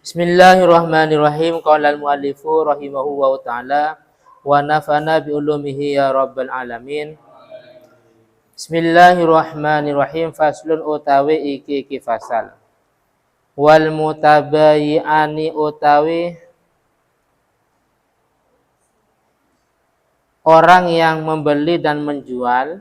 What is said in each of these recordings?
Bismillahirrahmanirrahim. Qala al-muallifu rahimahullahu ta'ala wa nafana bi ulumihi ya rabbal alamin. Bismillahirrahmanirrahim. Faslun utawi iki fasal. Wal mutabayyi'ani utawi orang yang membeli dan menjual.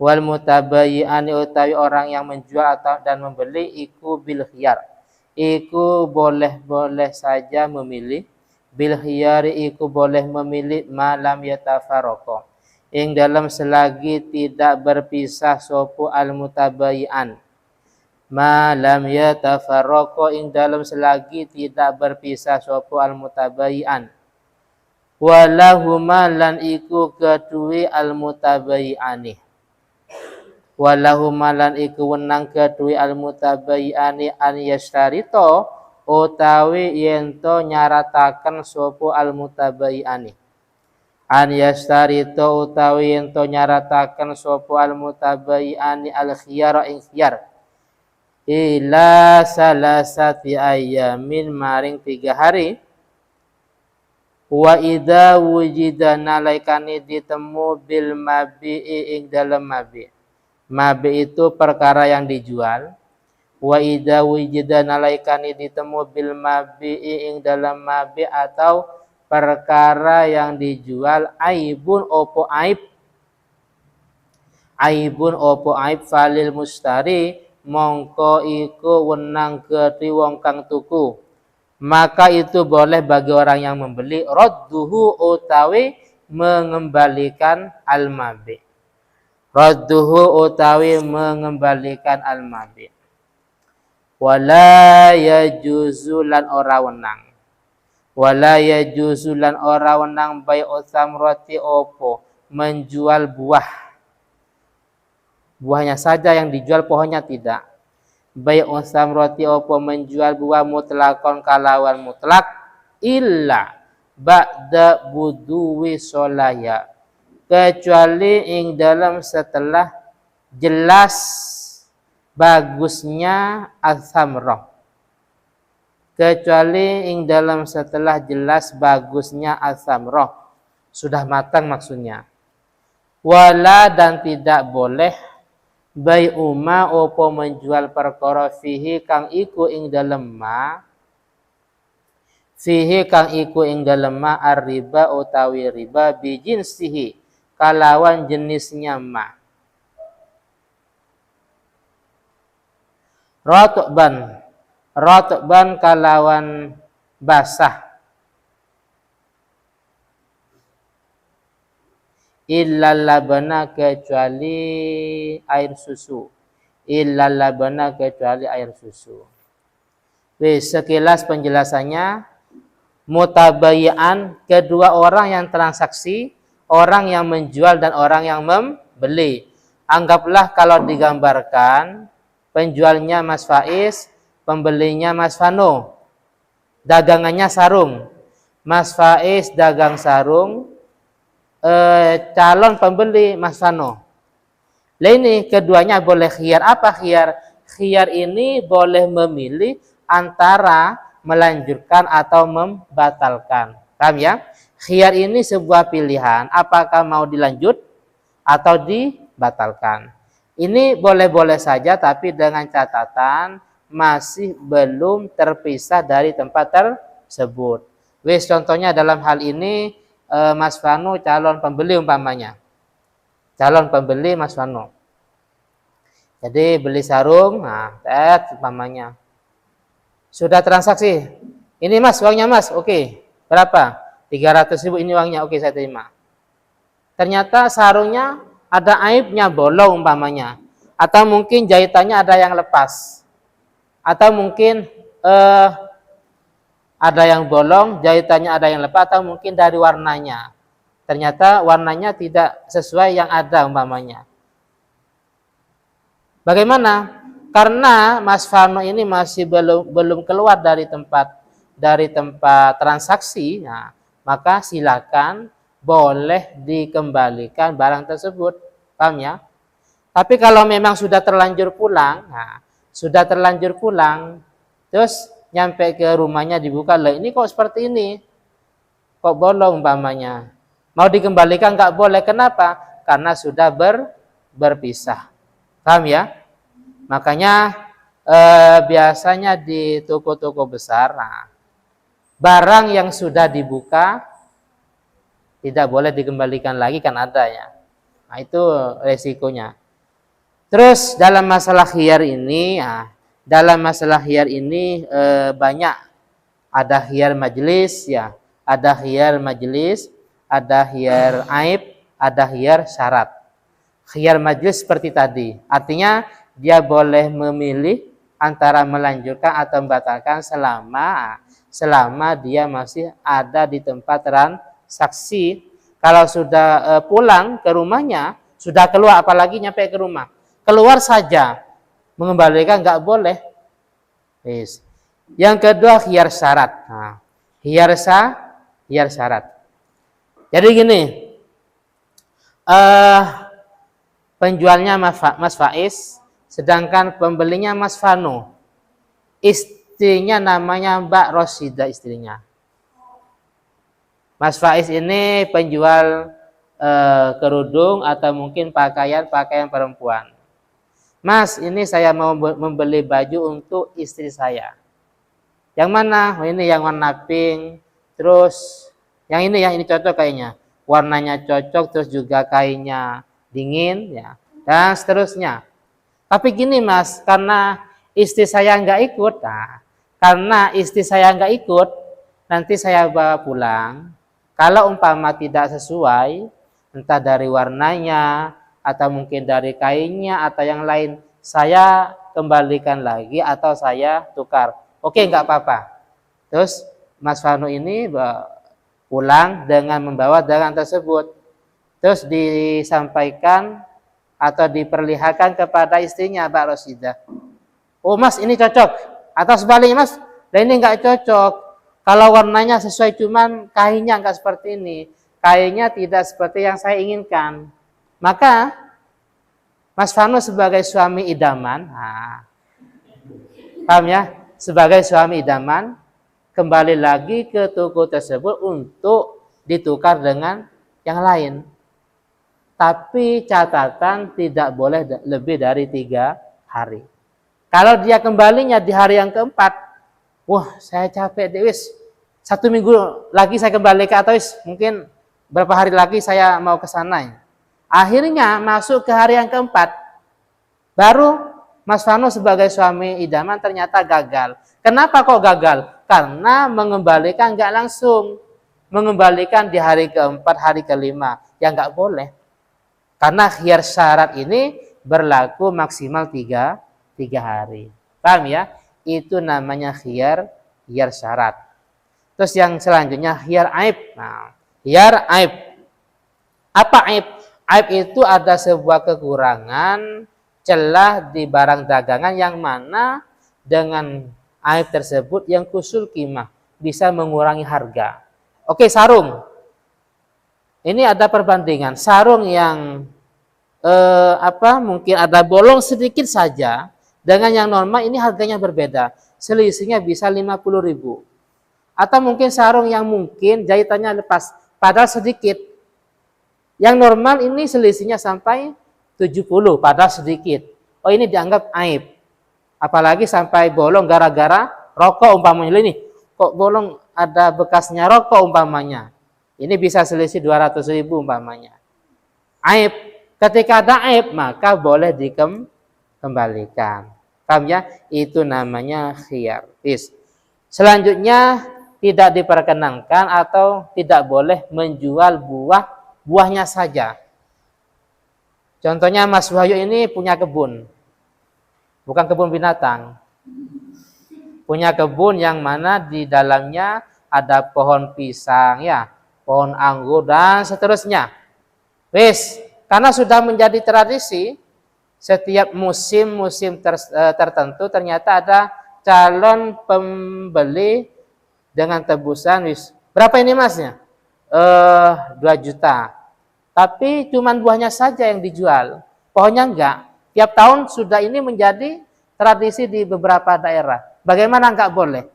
Wal mutabayyi'ani utawi orang yang menjual atau dan membeli iku bil khiyar. Iku boleh saja memilih. Bil khiyari iku boleh memilih malam yatafarraqa. Ing dalam selagi tidak berpisah sopo al mutabayyi'an. Malam yatafarraqa ing dalam selagi tidak berpisah sopo al mutabayyi'an. Walahuma lan iku kedue al mutabayyi'ani. Walahu malan iku wenang kedue al mutabayyi'ani an yastarito utawi yento nyarataken sapa al mutabayyi'ani an yastarito utawi yento nyarataken sapa al mutabayyi'ani al khiyara ing khiyar ila salasati ayamin maring 3 hari wa idza wujida nalaikane ditemu bil mabi'i ing dalem mabi'. Mabi itu perkara yang dijual. Wa idza wujida nalaikane ditemu bil mabi'i ing dalem mabi' atau perkara yang dijual aibun opo aib. Aibun opo aib falil mustari mongko iku wenang kedhi wong kang tuku. Maka itu boleh bagi orang yang membeli radduhu utawi mengembalikan al-mabi. Radduhu utawi mengembalikan al-mabi. Wala yajuzu lan ora wenang. Wala yajuzu lan ora wenang bai'u tsamrati opo menjual buah. Buahnya saja yang dijual, pohonnya tidak. Bai'u tsamrati opo menjual buah mutlakon kalawan mutlak illa ba'da buduwi solaya. Kecuali ing dalam setelah jelas bagusnya al-thamrah. Kecuali ing dalam setelah jelas bagusnya al-thamrah. Sudah matang maksudnya. Wala dan tidak boleh bai'uma opo menjual perkara fihi kang iku ing dalem ma. Fihi kang iku ing dalem ma ar-riba utawi riba bijinsihi. Kalawan jenisnya ma. Rotban kalawan basah. Illal labana kecuali air susu. Illal labana kecuali air susu. Wis sekilas penjelasannya. Mutabayyi'an kedua orang yang transaksi. Orang yang menjual dan orang yang membeli. Anggaplah kalau digambarkan penjualnya Mas Faiz, pembelinya Mas Fano. Dagangannya sarung. Mas Faiz dagang sarung, calon pembeli Mas Fano. Lah ini keduanya boleh khiyar. Apa khiyar? Khiyar ini boleh memilih antara melanjutkan atau membatalkan. Paham ya? Khiyar ini sebuah pilihan, apakah mau dilanjut atau dibatalkan. Ini boleh-boleh saja, tapi dengan catatan masih belum terpisah dari tempat tersebut. Wis contohnya dalam hal ini Mas Fano calon pembeli umpamanya. Calon pembeli Mas Fano. Jadi beli sarung, nah, umpamanya. Sudah transaksi. Ini Mas, uangnya Mas, oke. Berapa? 300.000 ini uangnya, oke saya terima. Ternyata sarungnya ada aibnya, bolong umpamanya. Atau mungkin jahitannya ada yang lepas. Atau mungkin ada yang bolong, jahitannya ada yang lepas. Atau mungkin dari warnanya. Ternyata warnanya tidak sesuai yang ada umpamanya. Bagaimana? Karena Mas Fano ini masih belum keluar dari tempat transaksi. Nah, maka silakan boleh dikembalikan barang tersebut. Paham ya? Tapi kalau memang sudah terlanjur pulang, nah, sudah terlanjur pulang, terus nyampe ke rumahnya dibuka, lah ini kok seperti ini, kok bolong umpamanya. Mau dikembalikan nggak boleh, kenapa? Karena sudah berpisah. Paham ya? Makanya biasanya di toko-toko besar, nah, barang yang sudah dibuka tidak boleh dikembalikan lagi, kan ada ya. Nah, itu resikonya. Terus dalam masalah khiyar ini, banyak. Ada khiyar majelis ya, ada khiyar majelis, ada khiyar aib, ada khiyar syarat. Khiyar majelis seperti tadi, artinya dia boleh memilih antara melanjutkan atau membatalkan selama dia masih ada di tempat transaksi. Kalau sudah pulang ke rumahnya, sudah keluar, apalagi nyampe ke rumah, keluar saja, mengembalikan nggak boleh. Yes. Yang kedua khiyar syarat. Nah, khiyar syarat. Jadi gini, penjualnya Mas Faiz, sedangkan pembelinya Mas Vano. Istrinya namanya Mbak Rosida istrinya. Mas Faiz ini penjual kerudung atau mungkin pakaian perempuan. Mas, ini saya mau membeli baju untuk istri saya. Yang mana? Oh, ini yang warna pink. Terus yang ini cocok kayaknya. Warnanya cocok, terus juga kainnya dingin ya. Dan seterusnya. Tapi gini Mas, karena istri saya nggak ikut. Nah, karena istri saya nggak ikut, nanti saya bawa pulang. Kalau umpama tidak sesuai, entah dari warnanya, atau mungkin dari kainnya, atau yang lain, saya kembalikan lagi atau saya tukar. Oke, nggak apa-apa. Terus Mas Vano ini pulang dengan membawa dagangan tersebut. Terus disampaikan atau diperlihatkan kepada istrinya Mbak Rosida. Oh Mas, ini cocok. Atau sebaliknya Mas, nah ini nggak cocok. Kalau warnanya sesuai, cuman kainnya nggak seperti ini. Kainnya tidak seperti yang saya inginkan. Maka Mas Vano sebagai suami idaman, paham ya? Sebagai suami idaman, kembali lagi ke toko tersebut untuk ditukar dengan yang lain. Tapi catatan tidak boleh lebih dari 3 hari. Kalau dia kembalinya di hari yang keempat, wah saya capek deh wis, 1 minggu lagi saya kembali ke, atau mungkin berapa hari lagi saya mau ke sana. Akhirnya masuk ke hari yang keempat, baru Mas Vano sebagai suami idaman ternyata gagal. Kenapa kok gagal? Karena mengembalikan nggak langsung. Mengembalikan di hari keempat, hari kelima. Ya nggak boleh. Karena khiyar syarat ini berlaku maksimal 3 hari. Paham ya? Itu namanya khiyar syarat. Terus yang selanjutnya khiyar aib. Nah, khiyar aib. Apa aib? Aib itu ada sebuah kekurangan, celah di barang dagangan yang mana dengan aib tersebut yang kusul qimah, bisa mengurangi harga. Oke, sarung. Ini ada perbandingan. Sarung yang mungkin ada bolong sedikit saja dengan yang normal, ini harganya berbeda. Selisihnya bisa 50.000. Atau mungkin sarung yang mungkin jahitannya lepas, padahal sedikit. Yang normal ini selisihnya sampai 70, padahal sedikit. Oh, ini dianggap aib. Apalagi sampai bolong gara-gara rokok umpamanya. Ini kok bolong, ada bekasnya rokok umpamanya. Ini bisa selisih 200.000 umpamanya. Aib. Ketika ada aib, maka boleh dikembalikan. Paham ya? Itu namanya khiyar. Selanjutnya, tidak diperkenankan atau tidak boleh menjual buahnya saja. Contohnya Mas Wahyu ini punya kebun. Bukan kebun binatang. Punya kebun yang mana di dalamnya ada pohon pisang ya, pohon anggur dan seterusnya. Karena sudah menjadi tradisi, setiap musim tertentu ternyata ada calon pembeli dengan tebusan berapa ini Masnya? 2 juta. Tapi cuman buahnya saja yang dijual. Pohonnya enggak. Tiap tahun sudah ini menjadi tradisi di beberapa daerah. Bagaimana nggak boleh?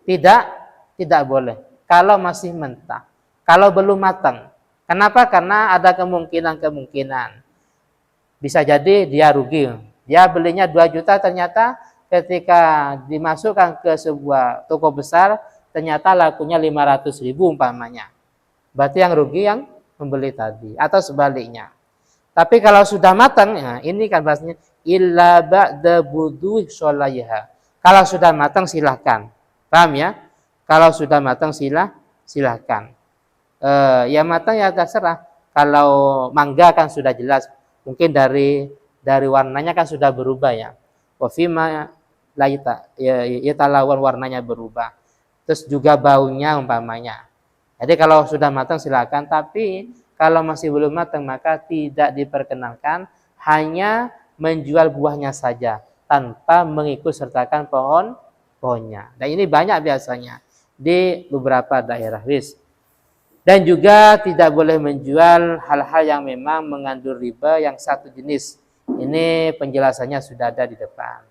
Tidak boleh. Kalau masih mentah, kalau belum matang. Kenapa? Karena ada kemungkinan. Bisa jadi dia rugi. Dia belinya 2 juta, ternyata ketika dimasukkan ke sebuah toko besar, ternyata lakunya 500.000 umpamanya. Berarti yang rugi yang membeli tadi, atau sebaliknya. Tapi kalau sudah matang, ya ini kan bahasanya illa ba'da buduh sholaiha. Kalau sudah matang silahkan. Paham ya? Kalau sudah matang silahkan. Ya matang ya terserah. Kalau mangga kan sudah jelas, mungkin dari warnanya kan sudah berubah ya. Wafima ya talawan warnanya berubah. Terus juga baunya umpamanya. Jadi kalau sudah matang silakan, tapi kalau masih belum matang maka tidak diperkenankan, hanya menjual buahnya saja tanpa mengikut sertakan pohonnya. Dan ini banyak biasanya di beberapa daerah. Dan juga tidak boleh menjual hal-hal yang memang mengandung riba yang satu jenis. Ini penjelasannya sudah ada di depan.